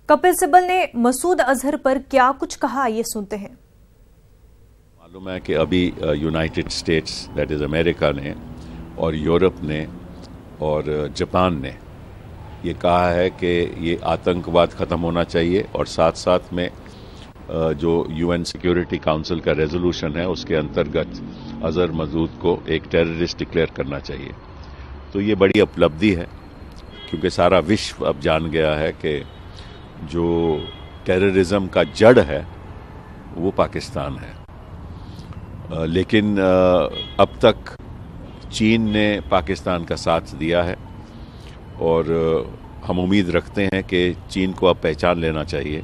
कपिल सिब्बल ने मसूद अजहर पर क्या कुछ कहा, ये सुनते हैं। मालूम है कि अभी United states that is America ने और यूरोप ने और जापान ने ये कहा है कि ये आतंकवाद ख़त्म होना चाहिए और साथ साथ में जो यूएन सिक्योरिटी काउंसिल का रेजोल्यूशन है उसके अंतर्गत अजहर मसूद को एक टेररिस्ट डिक्लेयर करना चाहिए। तो ये बड़ी उपलब्धि है क्योंकि सारा विश्व अब जान गया है कि जो टेररिज्म का जड़ है वो पाकिस्तान है। लेकिन अब तक चीन ने पाकिस्तान का साथ दिया है और हम उम्मीद रखते हैं कि चीन को अब पहचान लेना चाहिए